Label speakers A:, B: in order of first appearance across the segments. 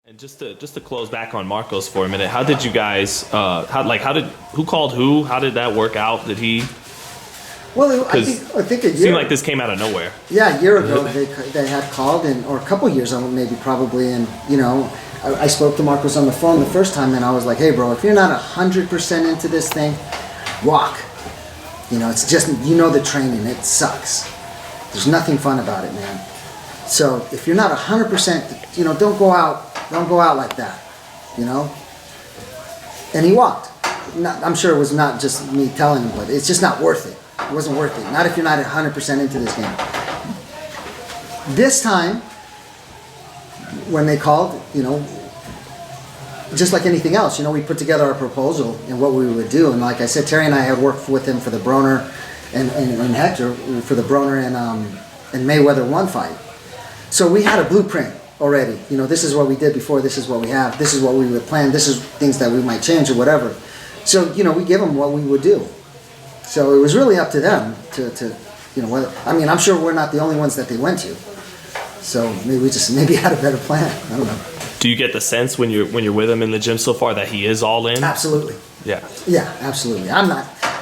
A: And just to close back on Marcos for a minute, how did you guys who called who? How did that work out? Did he?
B: Well, I think a year.
A: It seemed like this came out of nowhere.
B: Yeah, a year ago they had called, or a couple years ago maybe probably, and I spoke to Marcos on the phone the first time, and I was like, hey bro, if you're not 100% into this thing, walk. It's just the training, it sucks. There's nothing fun about it, man. So if you're not 100%, don't go out like that, And he walked. I'm sure it was not just me telling him, but it's just not worth it. It wasn't worth it. Not if you're not 100% into this game. This time, when they called, just like anything else, we put together our proposal and what we would do. And like I said, Terry and I had worked with him for the Broner and Hector, for the Broner and Mayweather 1 fight. So we had a blueprint already. This is what we did before, this is what we have, this is what we would plan, this is things that we might change or whatever. So, we give them what we would do. So it was really up to them to whether, I'm sure we're not the only ones that they went to. So maybe we just had a better plan. I don't know.
A: Do you get the sense when you're with him in the gym so far that he is all in?
B: Absolutely.
A: Yeah.
B: Yeah, absolutely. I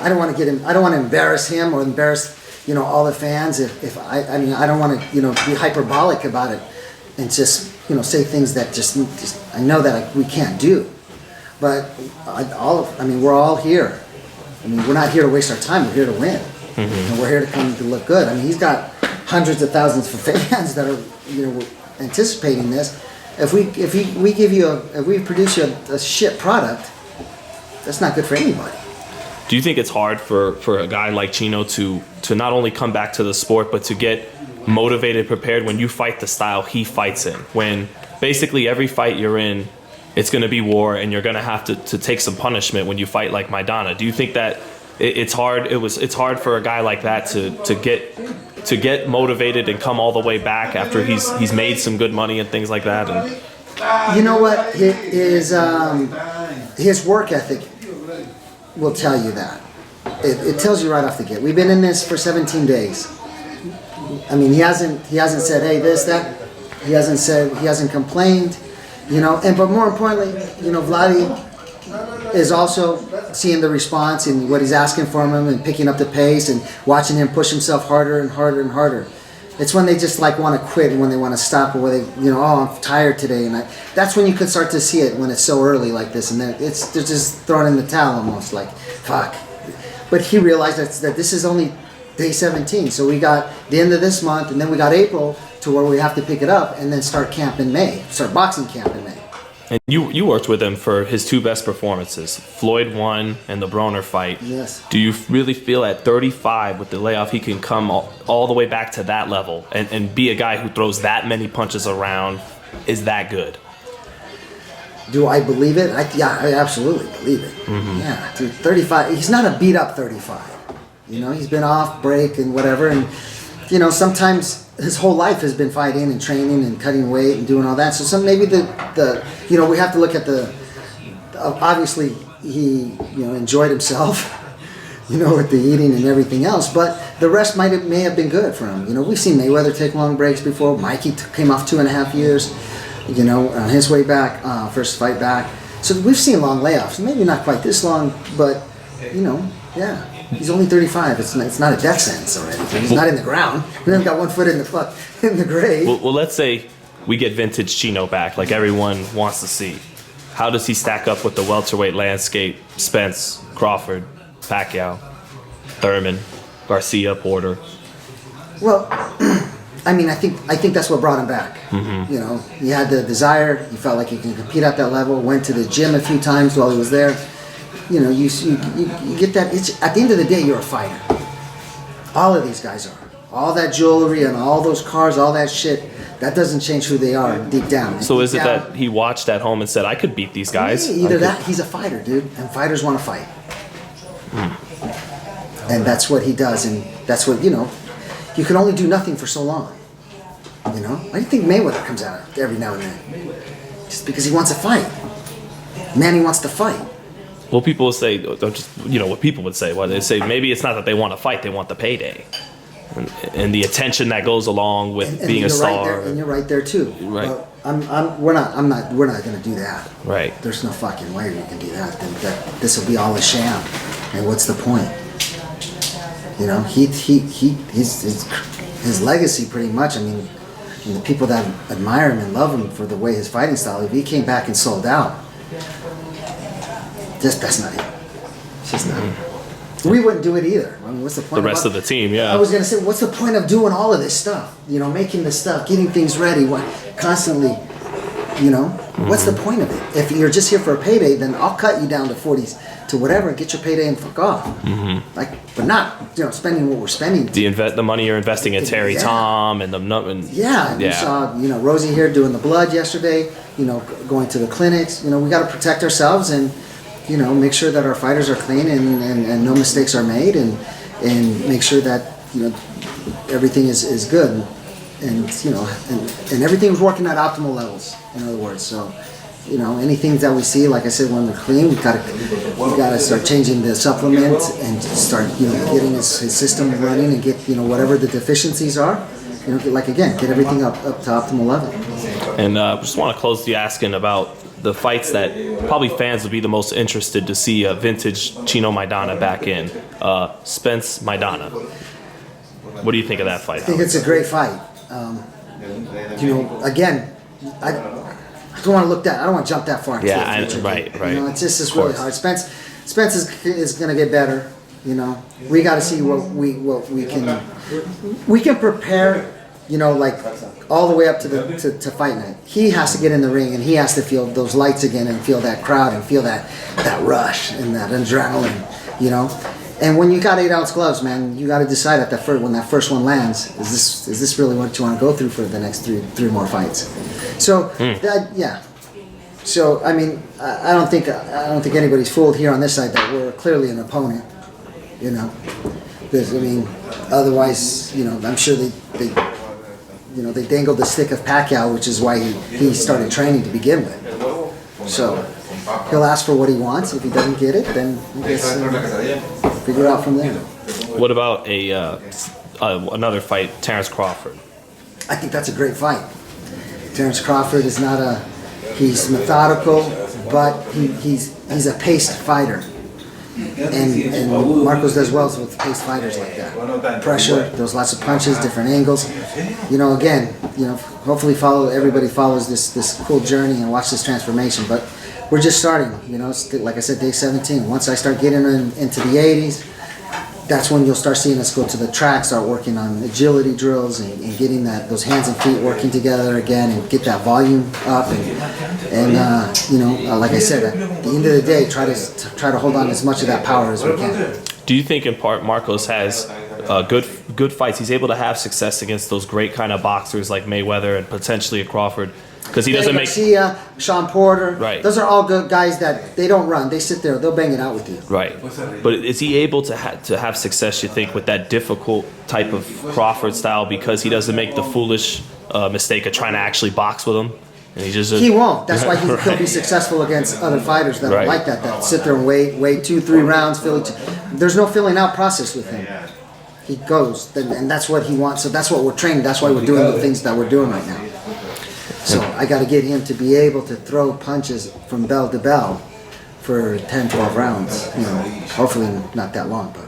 B: don't want to get him. I don't want to embarrass him or embarrass all the fans. If I don't want to be hyperbolic about it and just say things that just I know that we can't do. But we're all here. We're not here to waste our time. We're here to win. Mm-hmm. And we're here to come to look good. He's got hundreds of thousands of fans that are anticipating this. If we produce you a shit product, that's not good for anybody.
A: Do you think it's hard for a guy like Chino to not only come back to the sport, but to get motivated, prepared when you fight the style he fights in? When basically every fight you're in, it's going to be war, and you're going to have to take some punishment when you fight like Maidana. Do you think that it's hard? It's hard for a guy like that to get motivated and come all the way back after he's made some good money and things like that. And
B: you know what? His work ethic will tell you that. It tells you right off the gate. We've been in this for 17 days. He hasn't said, hey, this, that. He hasn't complained. But more importantly, Vladdy is also seeing the response and what he's asking from him and picking up the pace and watching him push himself harder and harder and harder. It's when they just want to quit and when they want to stop, or where they, I'm tired today, and that's when you could start to see it, when it's so early like this, and they're just throwing in the towel almost, like fuck. But he realized that this is only day 17, so we got the end of this month, and then we got April to where we have to pick it up and then start camp in May, start boxing camp in May.
A: And you worked with him for his 2 best performances, Floyd 1 and the Broner fight.
B: Yes.
A: Do you really feel at 35 with the layoff he can come all the way back to that level and be a guy who throws that many punches around? Is that good?
B: Do I believe it? I absolutely believe it. Mm-hmm. Yeah, dude, 35. He's not a beat up 35. He's been off break and whatever, and sometimes his whole life has been fighting and training and cutting weight and doing all that. So maybe we have to look at obviously he enjoyed himself, with the eating and everything else. But the rest may have been good for him. We've seen Mayweather take long breaks before. Mikey came off 2.5 years, on his way back, first fight back. So we've seen long layoffs. Maybe not quite this long, but yeah. He's only 35. It's not a death sentence already. He's not in the ground. He hasn't got one foot in the grave.
A: Well, let's say we get vintage Chino back, like everyone wants to see. How does he stack up with the welterweight landscape? Spence, Crawford, Pacquiao, Thurman, Garcia, Porter.
B: Well, I think that's what brought him back. Mm-hmm. He had the desire. He felt like he can compete at that level. Went to the gym a few times while he was there. You get that. At the end of the day, you're a fighter. All of these guys are. All that jewelry and all those cars, all that shit, that doesn't change who they are deep down.
A: So is it that he watched at home and said, I could beat these guys?
B: Either that, he's a fighter, dude, and fighters want to fight. And that's what he does, and that's what, you can only do nothing for so long. Why do you think Mayweather comes out every now and then? Just because he wants to fight. Manny wants to fight.
A: Well, people will say, what people would say, they say maybe it's not that they want to fight, they want the payday. and the attention that goes along with being a star.
B: And you're right there too.
A: Right.
B: But we're not going to do that.
A: Right.
B: There's no fucking way we can do that. This will be all a sham. And what's the point? You know, his legacy pretty much. I mean, the people that admire him and love him for the way his fighting style. If he came back and sold out, that's not it. It's just not. We wouldn't do it either. I mean, what's the point?
A: The rest of the team, yeah.
B: I was gonna say, what's the point of doing all of this stuff? You know, making this stuff, getting things ready, constantly. You know, what's the point of it? If you're just here for a payday, then I'll cut you down to 40s to whatever, get your payday and fuck off. But not, spending what we're spending.
A: The money you're investing in Terry Tom and
B: you saw, Rosie here doing the blood yesterday. Going to the clinics. We got to protect ourselves and make sure that our fighters are clean and no mistakes are made and make sure that everything is good and everything's working at optimal levels. In other words, so. Anything that we see, like I said, when they're clean, we gotta start changing the supplement and start, getting his system running and get, whatever the deficiencies are, get everything up to optimal level.
A: And just want to close the asking about the fights that probably fans would be the most interested to see a vintage Chino Maidana back in. Spence Maidana. What do you think of that fight?
B: I think it's a great fight. Again, I don't want to jump that far into the future.
A: Right.
B: It's just really hard. Spence is going to get better. We got to see what we can prepare. All the way up to fight night. He has to get in the ring and he has to feel those lights again and feel that crowd and feel that rush and that adrenaline. And when you got 8-ounce gloves, man, you got to decide when that first one lands, is this really what you want to go through for the next three more fights? So So I mean, I don't think anybody's fooled here on this side that we're clearly an opponent. Because otherwise, I'm sure they dangled the stick of Pacquiao, which is why he started training to begin with. So he'll ask for what he wants. If he doesn't get it, then I guess figure it out from there.
A: What about another fight, Terrence Crawford?
B: I think that's a great fight. Terrence Crawford is he's methodical, but he's a paced fighter. And Marcos does well with paced fighters like that. Pressure, there's lots of punches, different angles. Hopefully everybody follows this cool journey and watch this transformation. But we're just starting, like I said, day 17. Once I start getting into the 80s, that's when you'll start seeing us go to the track, start working on agility drills and getting those hands and feet working together again and get that volume up and like I said, at the end of the day, try to hold on as much of that power as we can.
A: Do you think in part Marcos has good fights? He's able to have success against those great kind of boxers like Mayweather and potentially a Crawford. Because he doesn't make
B: Garcia, Sean Porter.
A: Right.
B: Those are all good guys that they don't run. They sit there. They'll bang it out with you.
A: Right. But is he able to have success, you think, with that difficult type of Crawford style because he doesn't make the foolish mistake of trying to actually box with him? And he won't.
B: That's why he'll be successful against other fighters that are like that sit there and wait 2-3 rounds. There's no filling out process with him. He goes, and that's what he wants. So that's what we're training. That's why we're doing the things that we're doing right now. So I got to get him to be able to throw punches from bell to bell for 10, 12 rounds. Hopefully not that long, but.